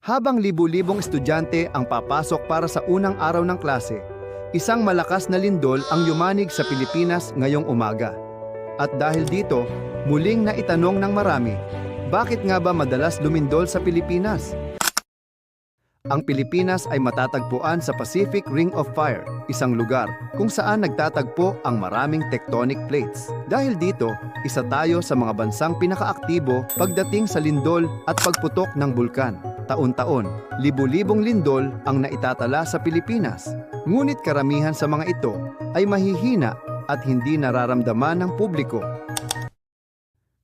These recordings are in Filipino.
Habang libu-libong estudyante ang papasok para sa unang araw ng klase, isang malakas na lindol ang yumanig sa Pilipinas ngayong umaga. At dahil dito, muling naitanong ng marami, bakit nga ba madalas lumindol sa Pilipinas? Ang Pilipinas ay matatagpuan sa Pacific Ring of Fire, isang lugar kung saan nagtatagpo ang maraming tectonic plates. Dahil dito, isa tayo sa mga bansang pinakaaktibo pagdating sa lindol at pagputok ng bulkan. Taon-taon, libu-libong lindol ang naitatala sa Pilipinas. Ngunit karamihan sa mga ito ay mahihina at hindi nararamdaman ng publiko.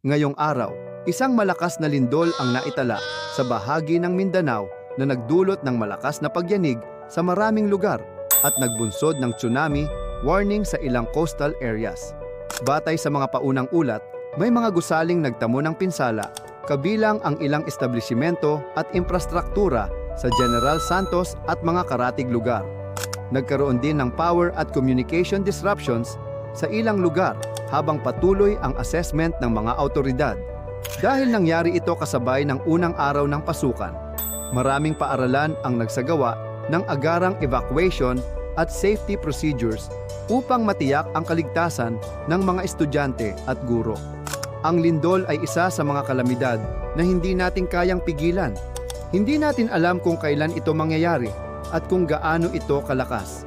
Ngayong araw, isang malakas na lindol ang naitala sa bahagi ng Mindanao na nagdulot ng malakas na pagyanig sa maraming lugar at nagbunsod ng tsunami warning sa ilang coastal areas. Batay sa mga paunang ulat, may mga gusaling nagtamo ng pinsala, kabilang ang ilang establishmento at infrastruktura sa General Santos at mga karatig lugar. Nagkaroon din ng power at communication disruptions sa ilang lugar habang patuloy ang assessment ng mga autoridad. Dahil nangyari ito kasabay ng unang araw ng pasukan, maraming paaralan ang nagsagawa ng agarang evacuation at safety procedures upang matiyak ang kaligtasan ng mga estudyante at guro. Ang lindol ay isa sa mga kalamidad na hindi natin kayang pigilan. Hindi natin alam kung kailan ito mangyayari at kung gaano ito kalakas.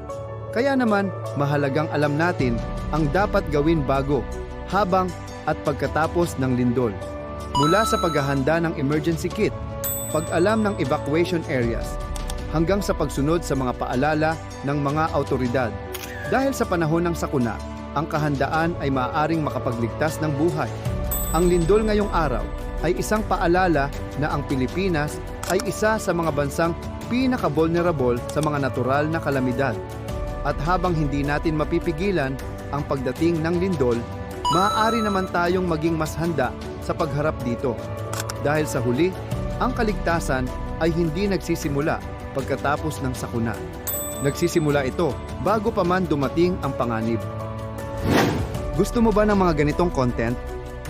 Kaya naman, mahalagang alam natin ang dapat gawin bago, habang at pagkatapos ng lindol. Mula sa paghahanda ng emergency kit, pag-alam ng evacuation areas, hanggang sa pagsunod sa mga paalala ng mga autoridad. Dahil sa panahon ng sakuna, ang kahandaan ay maaaring makapagligtas ng buhay. Ang lindol ngayong araw ay isang paalala na ang Pilipinas ay isa sa mga bansang pinaka-vulnerable sa mga natural na kalamidad. At habang hindi natin mapipigilan ang pagdating ng lindol, maaari naman tayong maging mas handa sa pagharap dito. Dahil sa huli, ang kaligtasan ay hindi nagsisimula pagkatapos ng sakuna. Nagsisimula ito bago pa man dumating ang panganib. Gusto mo ba ng mga ganitong content?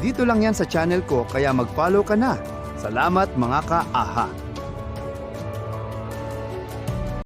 Dito lang yan sa channel ko, kaya mag-follow ka na. Salamat mga ka-aha!